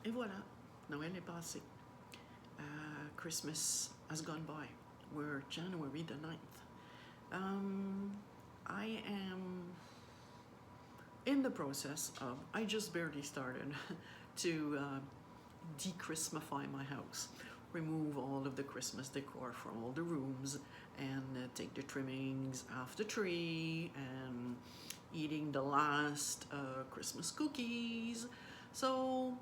Et voilà, Noël est passé. Christmas has gone by. We're January the 9th. I am in the process of, I just barely started to de-Christmify my house. Remove all of the Christmas decor from all the rooms and take the trimmings off the tree and eating the last Christmas cookies. So,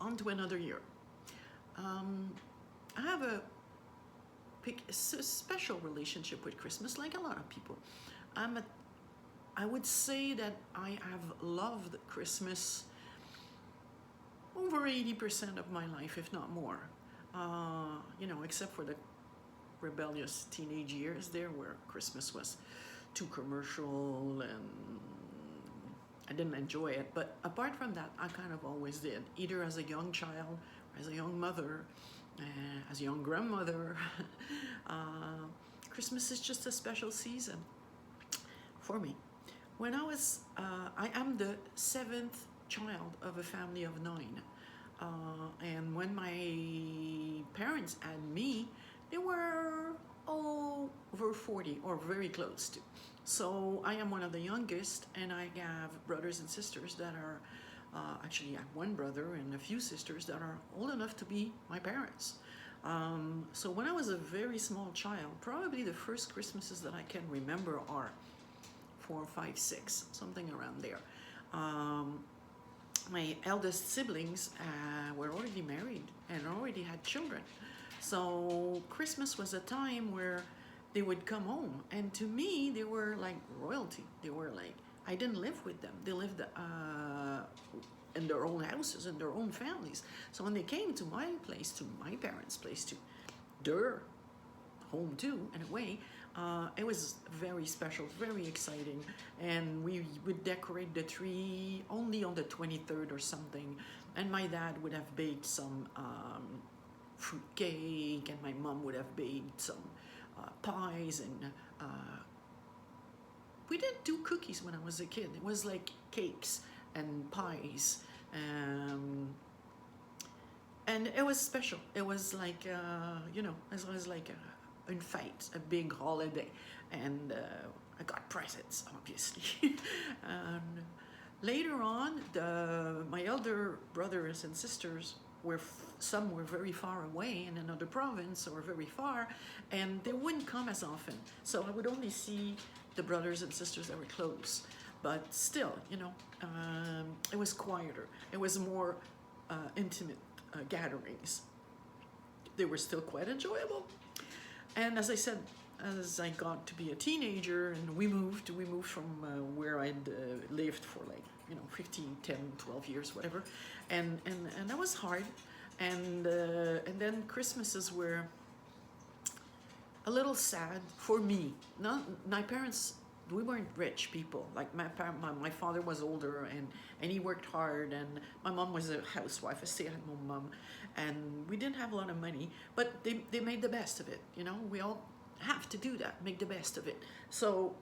on to another year. I have a special relationship with Christmas, like a lot of people. I would say that I have loved Christmas over 80% of my life, if not more. Except for the rebellious teenage years there where Christmas was too commercial and I didn't enjoy it. But apart from that, I kind of always did, either as a young child, as a young mother, as a young grandmother. Christmas is just a special season for me. When I am the seventh child of a family of 9. And when my parents had me, they were over 40 or very close to. So I am one of the youngest, and I have brothers and sisters that are, actually I have one brother and a few sisters that are old enough to be my parents. So when I was a very small child, probably the first Christmases that I can remember are 4, 5, 6, something around there. My eldest siblings were already married and already had children. So Christmas was a time where they would come home, and to me they were like royalty. They were like, I didn't live with them. They lived in their own houses, in their own families. So when they came to my place, to my parents' place, to their home too, in a way, it was very special, very exciting. And we would decorate the tree only on the 23rd or something. And my dad would have baked some fruit cake, and my mom would have baked some pies. And we didn't do cookies when I was a kid. It was like cakes and pies. And it was special. It was like, it was like a fete, a big holiday. And I got presents, obviously. And later on, my elder brothers and sisters some were very far away in another province or very far, and they wouldn't come as often. So I would only see the brothers and sisters that were close. But still, it was quieter. It was more intimate gatherings. They were still quite enjoyable. And as I said, as I got to be a teenager and we moved from where I'd lived for 15, 10, 12 years, whatever. And that was hard. And then Christmases were a little sad for me. My parents, we weren't rich people. Like my father was older and he worked hard, and my mom was a housewife, a stay-at-home mom, and we didn't have a lot of money, but they made the best of it. We all have to do that, make the best of it. So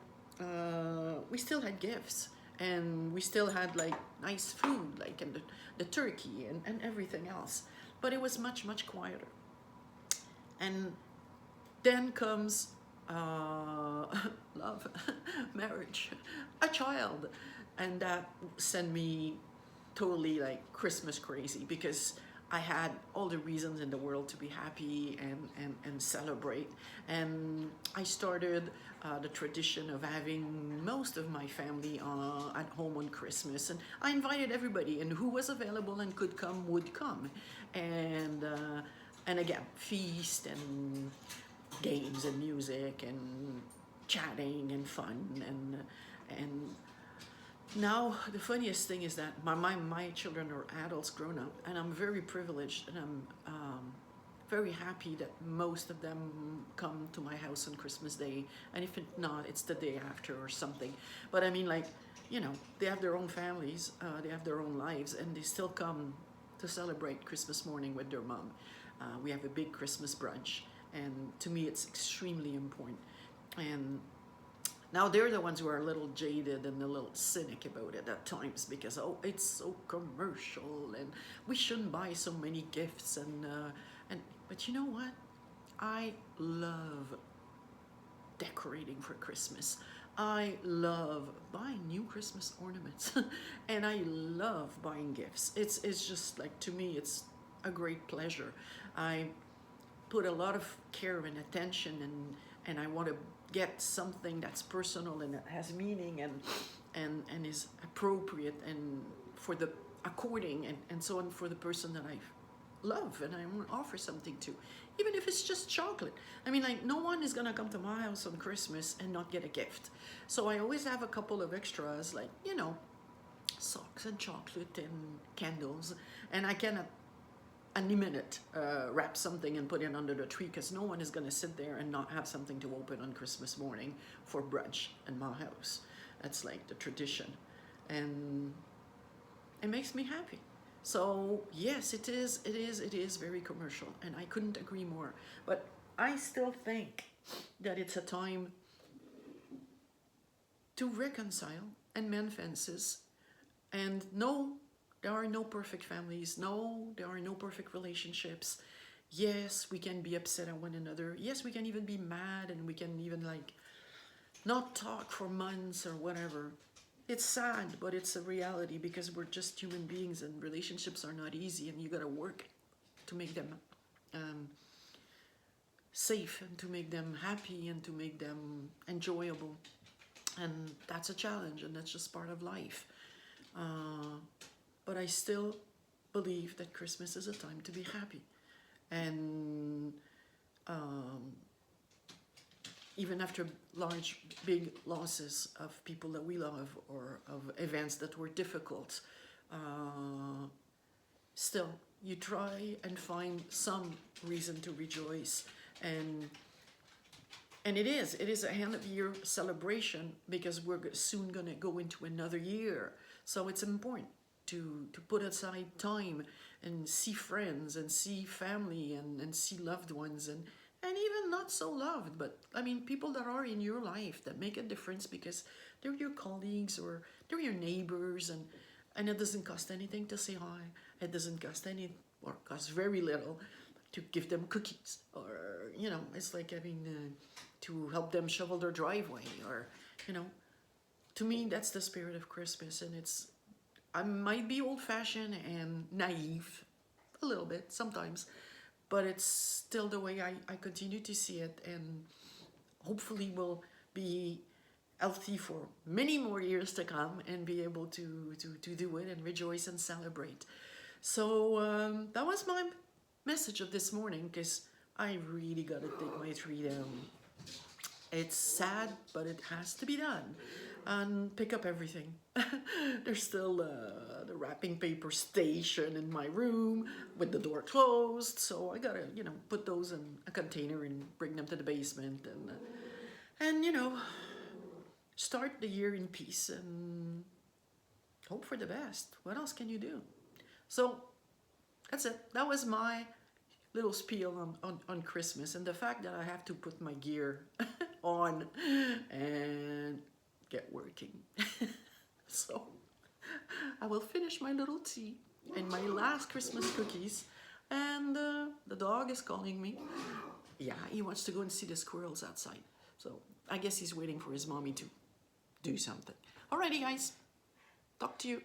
we still had gifts, and we still had like nice food, like and the turkey and everything else. But it was much, much quieter. And then comes love, marriage, a child, and that sent me totally like Christmas crazy, because I had all the reasons in the world to be happy and celebrate. And I started the tradition of having most of my family at home on Christmas. And I invited everybody, and who was available and could come would come. And again, feast and games and music and chatting and fun. And now, the funniest thing is that my children are adults, grown up, and I'm very privileged, and I'm very happy that most of them come to my house on Christmas Day, and if not, it's the day after or something. But I mean, they have their own families, they have their own lives, and they still come to celebrate Christmas morning with their mom. We have a big Christmas brunch, and to me, it's extremely important. And Now they're the ones who are a little jaded and a little cynic about it at times because, oh, it's so commercial and we shouldn't buy so many gifts and but you know what? I love decorating for Christmas. I love buying new Christmas ornaments and I love buying gifts. It's just like, to me it's a great pleasure. I put a lot of care and attention and I want to get something that's personal and that has meaning and is appropriate and for the according and so on for the person that I love and I want to offer something to, even if it's just chocolate. I mean, like, no one is gonna come to my house on Christmas and not get a gift. So I always have a couple of extras, like, you know, socks and chocolate and candles, and I cannot any minute wrap something and put it under the tree because no one is going to sit there and not have something to open on Christmas morning for brunch in my house. That's like the tradition, and it makes me happy. So yes, it is very commercial, and I couldn't agree more. But I still think that it's a time to reconcile and mend fences. And no, there are no perfect families. No, there are no perfect relationships. Yes, we can be upset at one another. Yes, we can even be mad and we can even like not talk for months or whatever. It's sad, but it's a reality because we're just human beings and relationships are not easy and you gotta work to make them safe and to make them happy and to make them enjoyable. And that's a challenge and that's just part of life. But I still believe that Christmas is a time to be happy. And even after large, big losses of people that we love or of events that were difficult, still, you try and find some reason to rejoice. And it is a end of year celebration because we're soon going to go into another year. So it's important to put aside time and see friends and see family and see loved ones and even not so loved, but I mean people that are in your life that make a difference because they're your colleagues or they're your neighbors, and it doesn't cost anything to say hi. It doesn't cost any or cost very little to give them cookies, or you know, it's like having to help them shovel their driveway, or you know, to me that's the spirit of Christmas. And it's, I might be old-fashioned and naive a little bit sometimes, but it's still the way I continue to see it, and hopefully will be healthy for many more years to come and be able to do it and rejoice and celebrate. So that was my message of this morning, because I really gotta take my tree down. It's sad, but it has to be done. And pick up everything. There's still the wrapping paper station in my room with the door closed, so I gotta, you know, put those in a container and bring them to the basement and you know, start the year in peace and hope for the best. What else can you do? So that's it. That was my little spiel on Christmas and the fact that I have to put my gear on and get working. So I will finish my little tea and my last Christmas cookies, and the dog is calling me. Yeah, he wants to go and see the squirrels outside, so I guess he's waiting for his mommy to do something. Alrighty guys, talk to you.